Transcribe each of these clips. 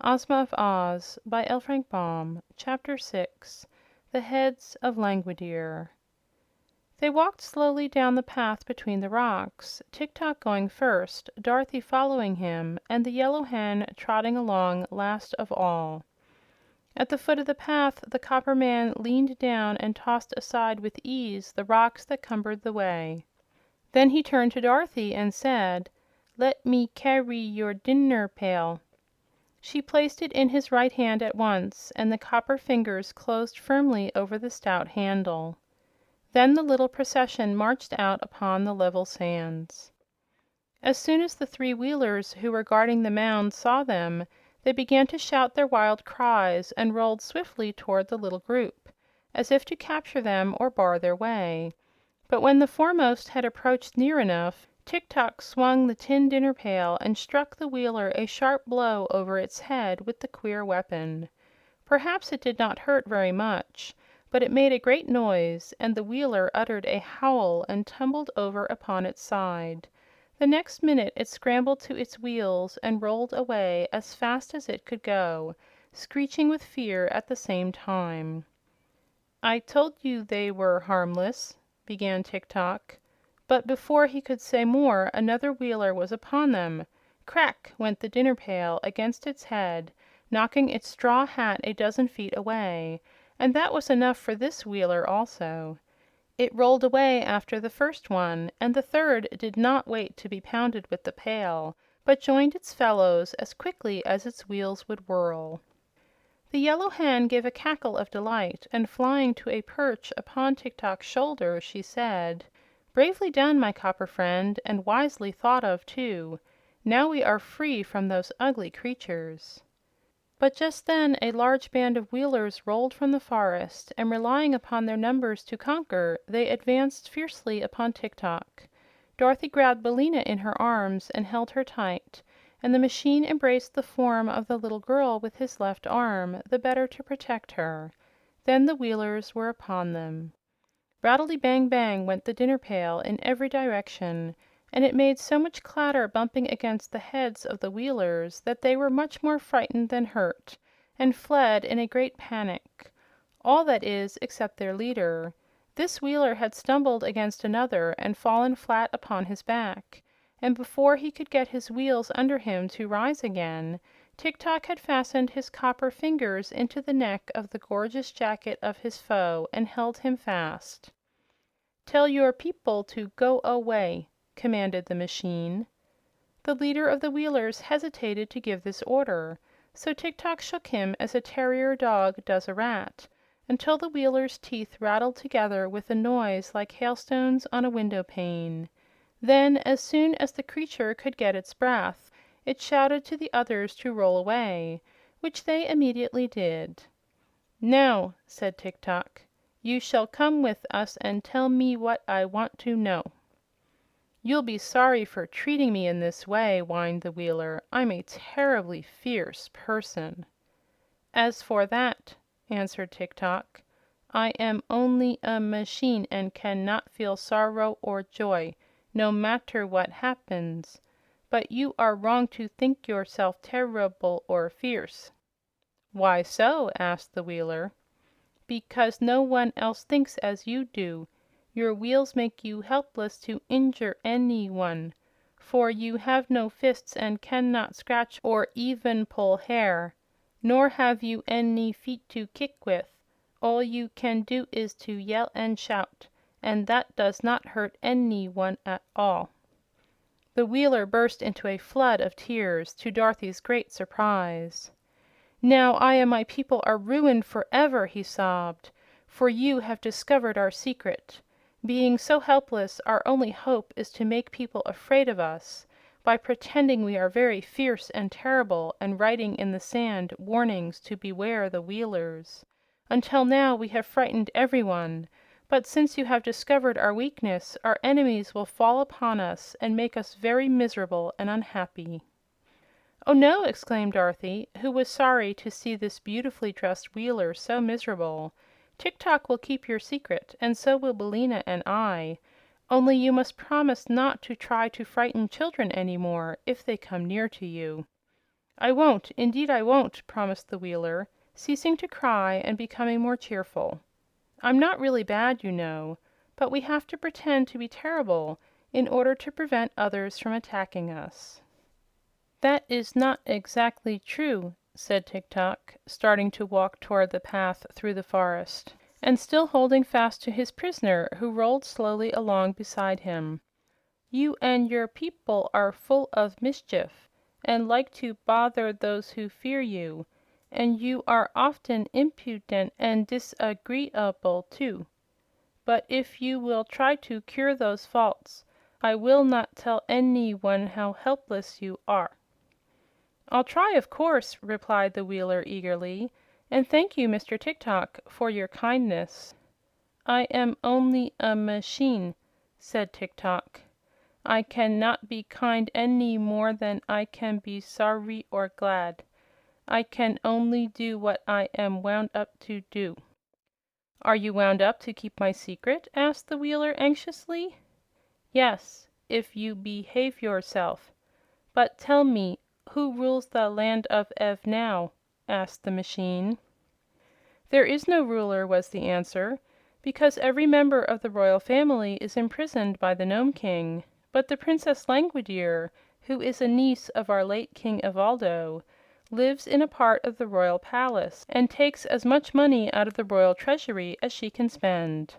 Ozma of Oz by L. Frank Baum. Chapter 6. The Heads of Langwidere. They walked slowly down the path between the rocks, Tik-Tok going first, Dorothy following him, and the Yellow Hen trotting along last of all. At the foot of the path the Copper Man leaned down and tossed aside with ease the rocks that cumbered the way. Then he turned to Dorothy and said, "Let me carry your dinner pail." She placed it in his right hand at once, and the copper fingers closed firmly over the stout handle. Then the little procession marched out upon the level sands. As soon as the three Wheelers who were guarding the mound saw them, they began to shout their wild cries and rolled swiftly toward the little group, as if to capture them or bar their way. But when the foremost had approached near enough, Tik-Tok swung the tin dinner pail and struck the Wheeler a sharp blow over its head with the queer weapon. Perhaps it did not hurt very much, but it made a great noise, and the Wheeler uttered a howl and tumbled over upon its side. The next minute it scrambled to its wheels and rolled away as fast as it could go, screeching with fear at the same time. "I told you they were harmless," began Tik-Tok. But before he could say more, another Wheeler was upon them. Crack went the dinner pail against its head, knocking its straw hat a dozen feet away, and that was enough for this Wheeler also. It rolled away after the first one, and the third did not wait to be pounded with the pail, but joined its fellows as quickly as its wheels would whirl. The Yellow Hen gave a cackle of delight, and flying to a perch upon Tik-Tok's shoulder, she said, "Bravely done, my copper friend, and wisely thought of, too. Now we are free from those ugly creatures." But just then a large band of Wheelers rolled from the forest, and relying upon their numbers to conquer, they advanced fiercely upon Tik-Tok. Dorothy grabbed Billina in her arms and held her tight, and the machine embraced the form of the little girl with his left arm, the better to protect her. Then the Wheelers were upon them. Rattlety-bang-bang went the dinner pail in every direction, and it made so much clatter bumping against the heads of the Wheelers that they were much more frightened than hurt, and fled in a great panic. All, that is, except their leader. This Wheeler had stumbled against another and fallen flat upon his back, and before he could get his wheels under him to rise again, Tik-Tok had fastened his copper fingers into the neck of the gorgeous jacket of his foe and held him fast. "Tell your people to go away," commanded the machine. The leader of the Wheelers hesitated to give this order, so Tik-Tok shook him as a terrier dog does a rat, until the Wheeler's teeth rattled together with a noise like hailstones on a window pane. Then, as soon as the creature could get its breath, it shouted to the others to roll away, which they immediately did. "Now," said Tik-Tok, "you shall come with us and tell me what I want to know." "You'll be sorry for treating me in this way," whined the Wheeler. "I'm a terribly fierce person." "As for that," answered Tik-Tok, "I am only a machine and cannot feel sorrow or joy, no matter what happens. But you are wrong to think yourself terrible or fierce." "Why so?" asked the Wheeler. "Because no one else thinks as you do. Your wheels make you helpless to injure anyone, for you have no fists and cannot scratch or even pull hair. Nor have you any feet to kick with. All you can do is to yell and shout, and that does not hurt anyone at all." The Wheeler burst into a flood of tears, to Dorothy's great surprise. "Now I and my people are ruined forever," he sobbed, "for you have discovered our secret. Being so helpless, our only hope is to make people afraid of us by pretending we are very fierce and terrible and writing in the sand warnings to beware the Wheelers. Until now we have frightened everyone, but since you have discovered our weakness, our enemies will fall upon us and make us very miserable and unhappy." "Oh no!" exclaimed Dorothy, who was sorry to see this beautifully dressed Wheeler so miserable. "Tik-Tok will keep your secret, and so will Billina and I. Only you must promise not to try to frighten children any more if they come near to you." "I won't, indeed I won't," promised the Wheeler, ceasing to cry and becoming more cheerful. "I'm not really bad, you know, but we have to pretend to be terrible in order to prevent others from attacking us." "That is not exactly true," said Tik-Tok, starting to walk toward the path through the forest, and still holding fast to his prisoner, who rolled slowly along beside him. "You and your people are full of mischief, and like to bother those who fear you, and you are often impudent and disagreeable, too. But if you will try to cure those faults, I will not tell any one how helpless you are." "I'll try, of course," replied the Wheeler, eagerly. "And thank you, Mr. Tik-Tok, for your kindness." "I am only a machine," said Tik-Tok. "I can not be kind any more than I can be sorry or glad. I can only do what I am wound up to do." "Are you wound up to keep my secret?" asked the Wheeler, anxiously. "Yes, if you behave yourself. But tell me, who rules the Land of Ev now?" asked the machine. "There is no ruler," was the answer, "because every member of the royal family is imprisoned by the Nome King. But the Princess Langwidere, who is a niece of our late King Evaldo, lives in a part of the royal palace and takes as much money out of the royal treasury as she can spend.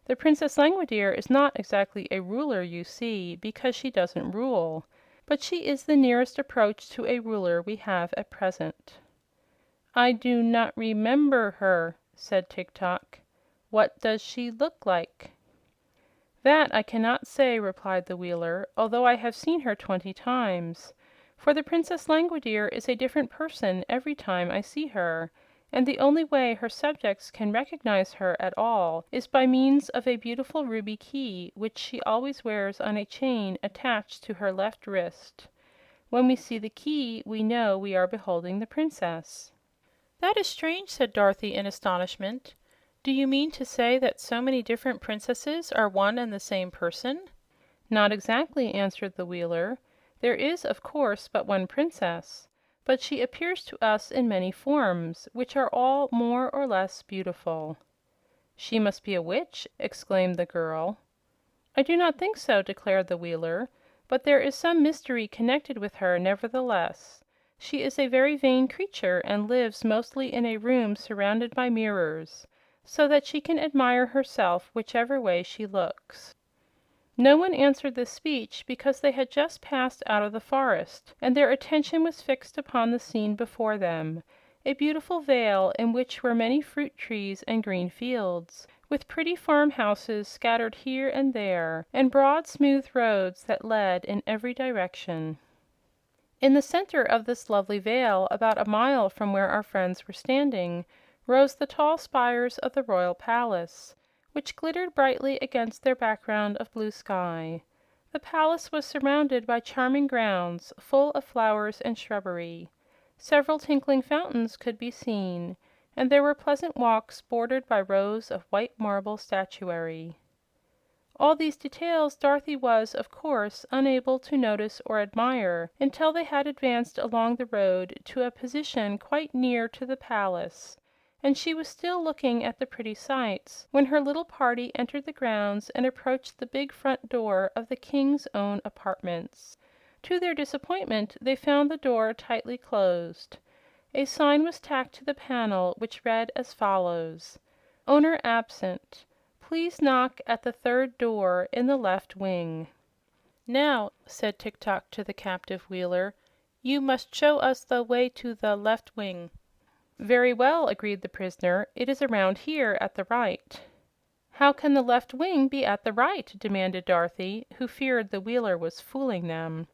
The Princess Langwidere is not exactly a ruler, you see, because she doesn't rule, but she is the nearest approach to a ruler we have at present." "I do not remember her," said Tik-Tok. "What does she look like?" "That I cannot say," replied the Wheeler, "although I have seen her 20 times. For the Princess Langwidere is a different person every time I see her, and the only way her subjects can recognize her at all is by means of a beautiful ruby key which she always wears on a chain attached to her left wrist. When we see the key, we know we are beholding the princess." "That is strange," said Dorothy in astonishment. "Do you mean to say that so many different princesses are one and the same person?" "Not exactly," answered the Wheeler. "There is, of course, but one princess, but she appears to us in many forms, which are all more or less beautiful." "She must be a witch!" exclaimed the girl. "I do not think so," declared the Wheeler. "But there is some mystery connected with her, nevertheless. She is a very vain creature and lives mostly in a room surrounded by mirrors, so that she can admire herself whichever way she looks." No one answered this speech because they had just passed out of the forest and their attention was fixed upon the scene before them, a beautiful vale in which were many fruit trees and green fields, with pretty farmhouses scattered here and there, and broad, smooth roads that led in every direction. In the center of this lovely vale, about a mile from where our friends were standing, rose the tall spires of the royal palace, which glittered brightly against their background of blue sky. The palace was surrounded by charming grounds full of flowers and shrubbery. Several tinkling fountains could be seen, and there were pleasant walks bordered by rows of white marble statuary. All these details Dorothy was, of course, unable to notice or admire until they had advanced along the road to a position quite near to the palace, and she was still looking at the pretty sights when her little party entered the grounds and approached the big front door of the King's own apartments. To their disappointment, they found the door tightly closed. A sign was tacked to the panel which read as follows: "Owner absent. Please knock at the third door in the left wing." "Now," said Tik-Tok to the captive Wheeler, "you must show us the way to the left wing." "Very well," agreed the prisoner. "It is around here at the right." "How can the left wing be at the right?" demanded Dorothy, who feared the Wheeler was fooling them.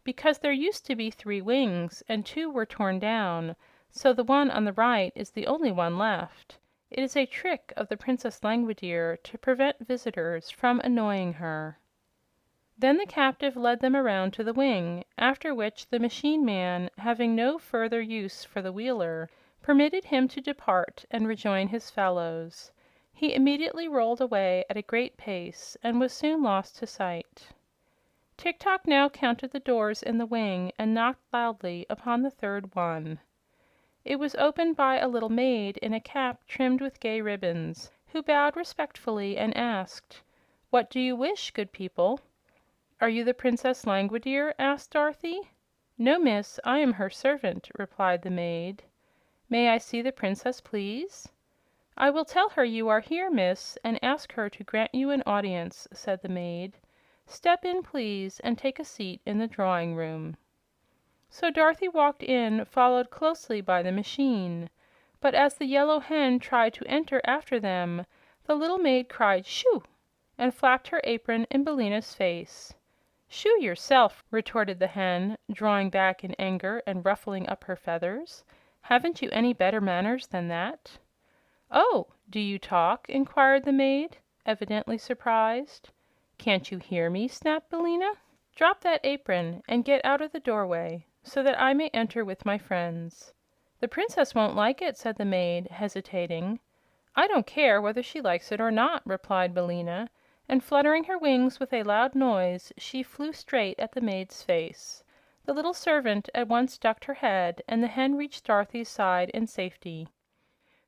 "Because there used to be 3 wings, and 2 were torn down, so the one on the right is the only one left. It is a trick of the Princess Langwidere to prevent visitors from annoying her." Then the captive led them around to the wing, after which the machine man, having no further use for the Wheeler, permitted him to depart and rejoin his fellows. He immediately rolled away at a great pace and was soon lost to sight. Tik-Tok now counted the doors in the wing and knocked loudly upon the third one. It was opened by a little maid in a cap trimmed with gay ribbons, who bowed respectfully and asked, "What do you wish, good people?" "Are you the Princess Langwidere?" asked Dorothy. "No, miss. I am her servant," replied the maid. "May I see the Princess, please?" "I will tell her you are here, miss, and ask her to grant you an audience," said the maid. "Step in, please, and take a seat in the drawing room." So Dorothy walked in, followed closely by the machine. But as the Yellow Hen tried to enter after them, the little maid cried "Shoo!" and flapped her apron in Billina's face. "Shoo yourself!" retorted the hen, drawing back in anger and ruffling up her feathers. "Haven't you any better manners than that?" "Oh, do you talk?" inquired the maid, evidently surprised. "Can't you hear me?" snapped Billina. "Drop that apron and get out of the doorway, so that I may enter with my friends." "The Princess won't like it," said the maid, hesitating. "I don't care whether she likes it or not," replied Billina, and fluttering her wings with a loud noise, she flew straight at the maid's face. The little servant at once ducked her head, and the hen reached Dorothy's side in safety.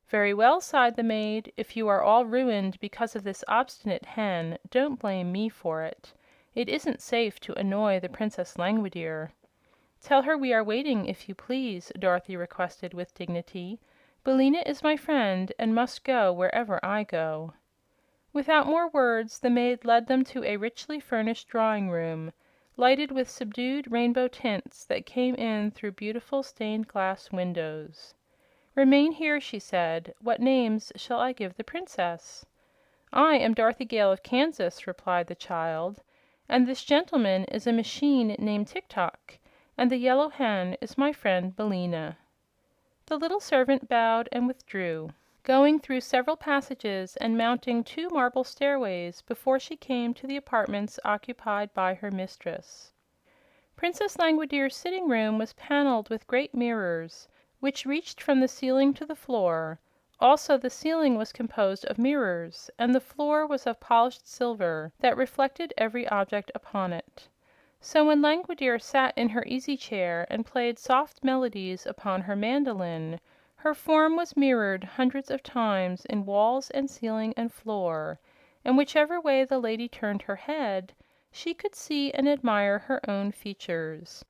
"Very well," sighed the maid. "If you are all ruined because of this obstinate hen, don't blame me for it. It isn't safe to annoy the Princess Langwidere." "Tell her we are waiting, if you please," Dorothy requested with dignity. "Billina is my friend and must go wherever I go." Without more words, the maid led them to a richly furnished drawing room, lighted with subdued rainbow tints that came in through beautiful stained glass windows. "Remain here," she said. "What names shall I give the Princess?" "I am Dorothy Gale of Kansas," replied the child, "and this gentleman is a machine named Tik-Tok, and the Yellow Hen is my friend Billina." The little servant bowed and withdrew, going through several passages and mounting 2 marble stairways before she came to the apartments occupied by her mistress. Princess Langwidere's sitting room was paneled with great mirrors, which reached from the ceiling to the floor. Also, the ceiling was composed of mirrors, and the floor was of polished silver that reflected every object upon it. So when Langwidere sat in her easy chair and played soft melodies upon her mandolin, her form was mirrored hundreds of times in walls and ceiling and floor, and whichever way the lady turned her head, she could see and admire her own features.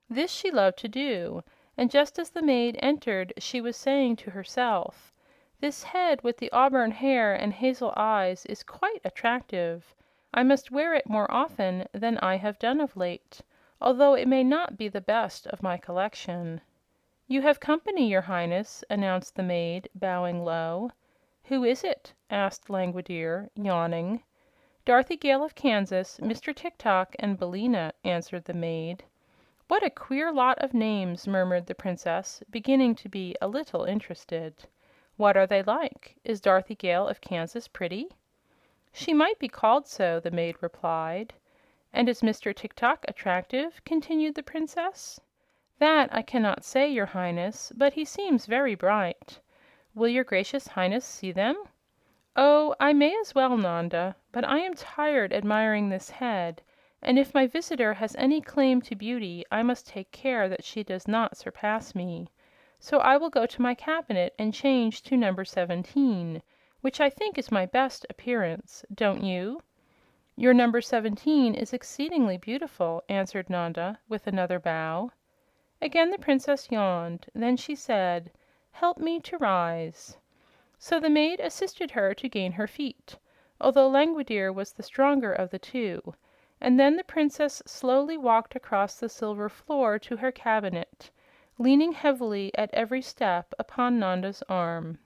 This she loved to do, and just as the maid entered she was saying to herself, "This head with the auburn hair and hazel eyes is quite attractive. I must wear it more often than I have done of late, although it may not be the best of my collection." "You have company, your Highness," announced the maid, bowing low. "Who is it?" asked Langwidere, yawning. "Dorothy Gale of Kansas, Mr. Tik-Tok, and Billina," answered the maid. "What a queer lot of names!" murmured the Princess, beginning to be a little interested. "What are they like? Is Dorothy Gale of Kansas pretty?" "She might be called so," the maid replied. "And is Mr. Tik-Tok attractive?" continued the Princess. "That I cannot say, your Highness, but he seems very bright. Will your gracious Highness see them?" "Oh, I may as well, Nanda, but I am tired admiring this head, and if my visitor has any claim to beauty I must take care that she does not surpass me. So I will go to my cabinet and change to number 17, which I think is my best appearance. Don't you?" "Your number 17 is exceedingly beautiful," answered Nanda, with another bow. Again the Princess yawned. Then she said, "Help me to rise." So the maid assisted her to gain her feet, although Langwidere was the stronger of the two, and then the Princess slowly walked across the silver floor to her cabinet, leaning heavily at every step upon Nanda's arm.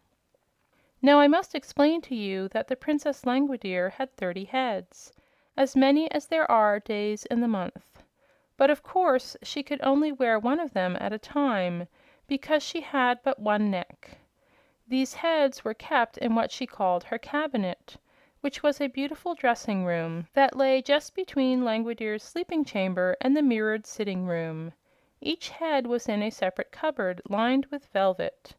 Now I must explain to you that the Princess Langwidere had 30 heads, as many as there are days in the month. But of course she could only wear one of them at a time, because she had but one neck. These heads were kept in what she called her cabinet, which was a beautiful dressing room that lay just between Langwidere's sleeping chamber and the mirrored sitting room. Each head was in a separate cupboard lined with velvet.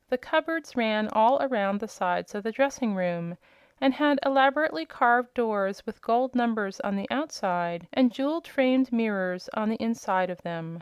The cupboards ran all around the sides of the dressing room, and had elaborately carved doors with gold numbers on the outside and jeweled framed mirrors on the inside of them.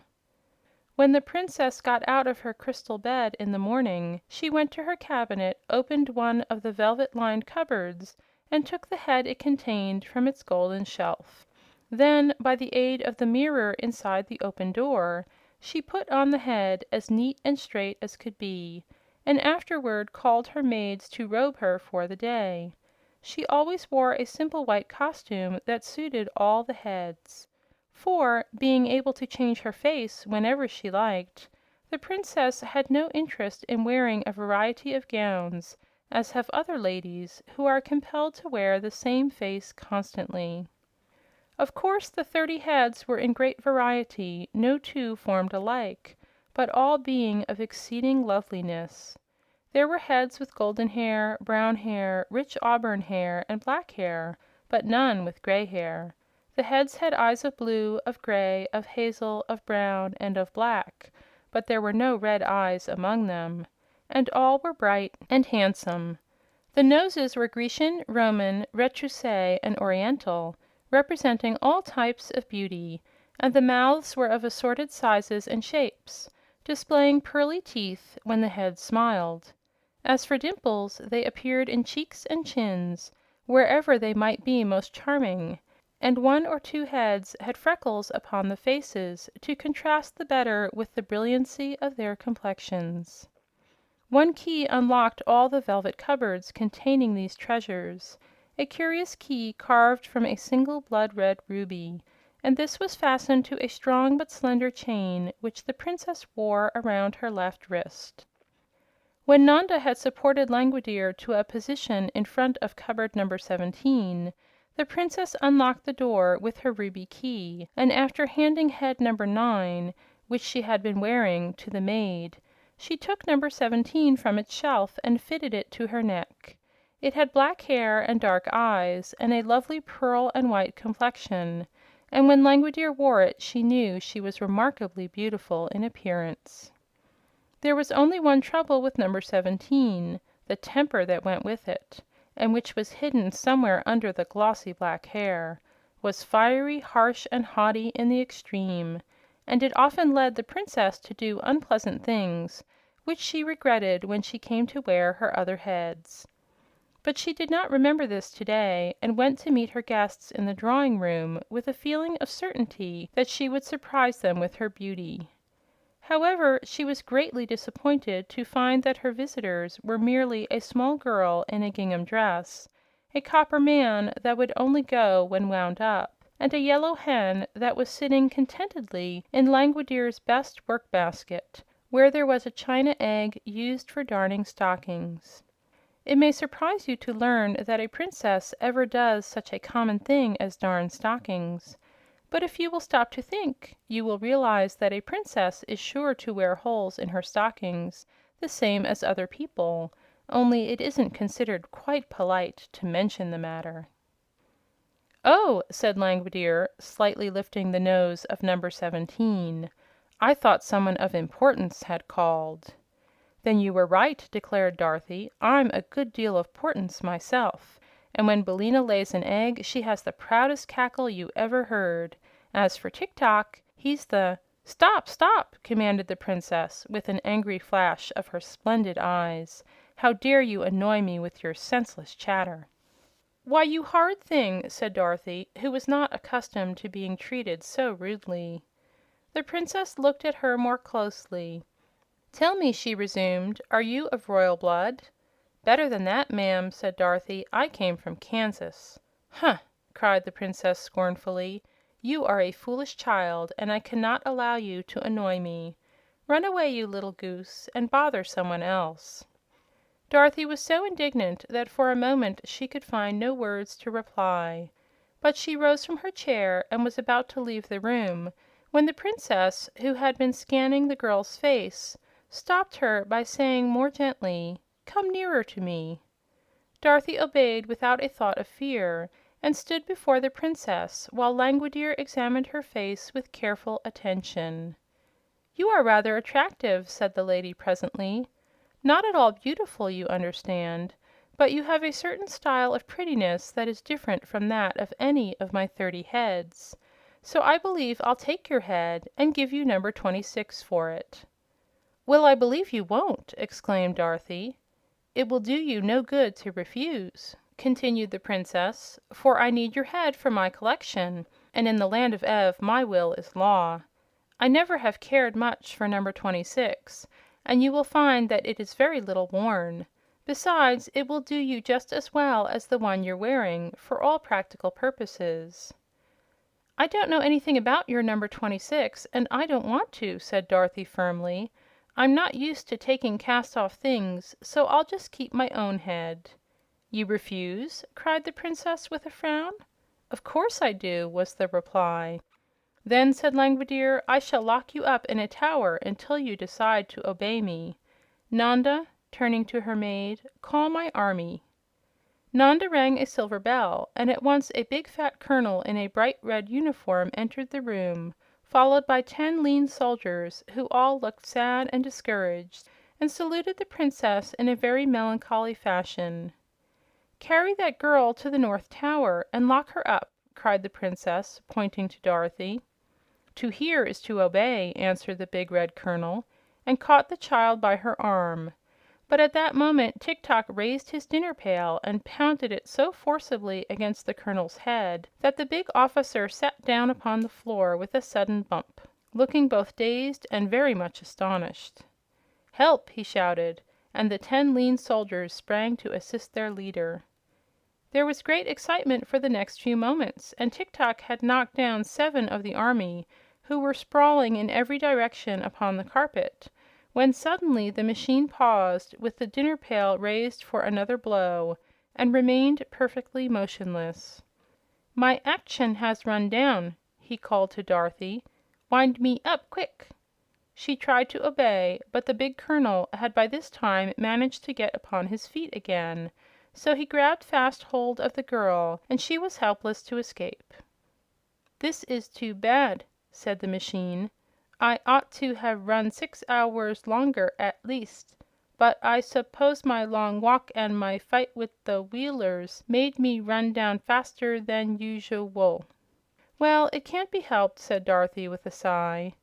When the Princess got out of her crystal bed in the morning, she went to her cabinet, opened one of the velvet-lined cupboards, and took the head it contained from its golden shelf. Then, by the aid of the mirror inside the open door, she put on the head as neat and straight as could be, and afterward called her maids to robe her for the day. She always wore a simple white costume that suited all the heads. For, being able to change her face whenever she liked, the Princess had no interest in wearing a variety of gowns, as have other ladies who are compelled to wear the same face constantly. Of course, the 30 heads were in great variety; no two formed alike, but all being of exceeding loveliness. There were heads with golden hair, brown hair, rich auburn hair, and black hair, but none with gray hair. The heads had eyes of blue, of gray, of hazel, of brown, and of black, but there were no red eyes among them, and all were bright and handsome. The noses were Grecian, Roman, retroussé, and Oriental, representing all types of beauty, and the mouths were of assorted sizes and shapes, displaying pearly teeth when the heads smiled. As for dimples, they appeared in cheeks and chins, wherever they might be most charming, and 1 or 2 heads had freckles upon the faces to contrast the better with the brilliancy of their complexions. One key unlocked all the velvet cupboards containing these treasures, a curious key carved from a single blood-red ruby, and this was fastened to a strong but slender chain which the Princess wore around her left wrist. When Nanda had supported Langwidere to a position in front of cupboard number 17, the Princess unlocked the door with her ruby key, and after handing head number 9, which she had been wearing, to the maid, she took number 17 from its shelf and fitted it to her neck. It had black hair and dark eyes, and a lovely pearl and white complexion, and when Langwidere wore it she knew she was remarkably beautiful in appearance. There was only one trouble with number 17, the temper that went with it, and which was hidden somewhere under the glossy black hair, was fiery, harsh, and haughty in the extreme, and it often led the Princess to do unpleasant things, which she regretted when she came to wear her other heads. But she did not remember this today, and went to meet her guests in the drawing room with a feeling of certainty that she would surprise them with her beauty. However, she was greatly disappointed to find that her visitors were merely a small girl in a gingham dress, a copper man that would only go when wound up, and a yellow hen that was sitting contentedly in Langwidere's best work-basket, where there was a china egg used for darning stockings. It may surprise you to learn that a princess ever does such a common thing as darn stockings, but if you will stop to think, you will realize that a princess is sure to wear holes in her stockings the same as other people, only it isn't considered quite polite to mention the matter. "Oh," said Langwidere, slightly lifting the nose of number 17. "I thought someone of importance had called." "Then you were right," declared Dorothy. "I'm a good deal of 'portance myself, and when Billina lays an egg she has the proudest cackle you ever heard. As for Tik-Tok, he's the—" "Stop! Stop!" commanded the Princess, with an angry flash of her splendid eyes. "How dare you annoy me with your senseless chatter?" "Why, you horrid thing!" said Dorothy, who was not accustomed to being treated so rudely. The Princess looked at her more closely. "Tell me," she resumed, "are you of royal blood?" "Better than that, ma'am," said Dorothy. "I came from Kansas." "Huh!" cried the Princess scornfully. "You are a foolish child, and I cannot allow you to annoy me. Run away, you little goose, and bother someone else." Dorothy was so indignant that for a moment she could find no words to reply. But she rose from her chair and was about to leave the room when the Princess, who had been scanning the girl's face, stopped her by saying more gently, "Come nearer to me." Dorothy obeyed without a thought of fear, and stood before the Princess while Langwidere examined her face with careful attention. "You are rather attractive," said the lady presently. "Not at all beautiful, you understand, But you have a certain style of prettiness that is different from that of any of my 30 heads. So I believe I'll take your head and give you number 26 for it." "Well, I believe you won't!" exclaimed Dorothy. "It will do you no good to refuse," continued the Princess, "for I need your head for my collection, and in the Land of Ev my will is law. I never have cared much for number 26, and you will find that it is very little worn. Besides, it will do you just as well as the one you're wearing, for all practical purposes." "I don't know anything about your number 26, and I don't want to," said Dorothy firmly. "I'm not used to taking cast off things, so I'll just keep my own head." "You refuse?" cried the Princess with a frown. "Of course I do," was the reply. "Then," said Langwidere, "I shall lock you up in a tower until you decide to obey me. Nanda," turning to her maid, "call my army." Nanda rang a silver bell, and at once a big fat colonel in a bright red uniform entered the room, followed by 10 lean soldiers who all looked sad and discouraged, and saluted the Princess in a very melancholy fashion. "Carry that girl to the North Tower and lock her up," cried the Princess, pointing to Dorothy. "To hear is to obey," answered the big red colonel, and caught the child by her arm. But at that moment Tik-Tok raised his dinner pail and pounded it so forcibly against the colonel's head that the big officer sat down upon the floor with a sudden bump, looking both dazed and very much astonished. "Help!" he shouted, and the 10 lean soldiers sprang to assist their leader. There was great excitement for the next few moments, and Tik-Tok had knocked down 7 of the army, who were sprawling in every direction upon the carpet, when suddenly the machine paused, with the dinner pail raised for another blow, and remained perfectly motionless. "My action has run down," he called to Dorothy. "Wind me up, quick!" She tried to obey, but the big colonel had by this time managed to get upon his feet again, so he grabbed fast hold of the girl, and she was helpless to escape. "This is too bad," said the machine. "I ought to have run 6 hours longer at least, but I suppose my long walk and my fight with the Wheelers made me run down faster than usual." "Well, it can't be helped," said Dorothy with a sigh.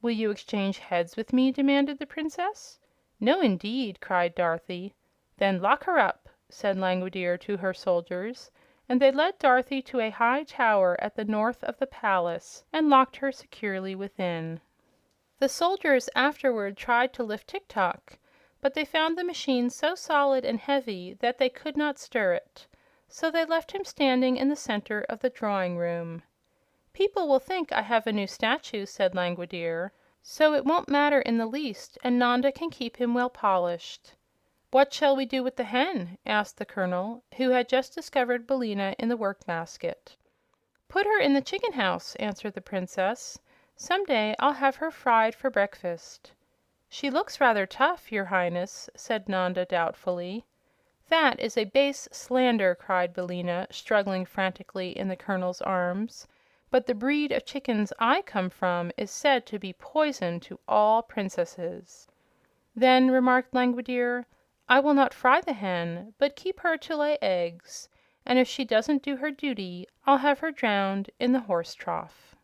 "Will you exchange heads with me?" demanded the Princess. "No, indeed!" cried Dorothy. "Then lock her up," said Langwidere to her soldiers, and they led Dorothy to a high tower at the north of the palace and locked her securely within. The soldiers afterward tried to lift Tik-Tok, but they found the machine so solid and heavy that they could not stir it, so they left him standing in the center of the drawing room. "People will think I have a new statue," said Langwidere, "so it won't matter in the least, and Nanda can keep him well polished." "What shall we do with the hen?" asked the colonel, who had just discovered Billina in the work basket. "Put her in the chicken house," answered the Princess. "Some day I'll have her fried for breakfast." "She looks rather tough, your Highness," said Nanda doubtfully. "That is a base slander!" cried Billina, struggling frantically in the colonel's arms. "But the breed of chickens I come from is said to be poison to all princesses." "Then," remarked Langwidere, "I will not fry the hen, but keep her to lay eggs, and if she doesn't do her duty I'll have her drowned in the horse trough."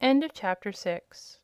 End of chapter 6.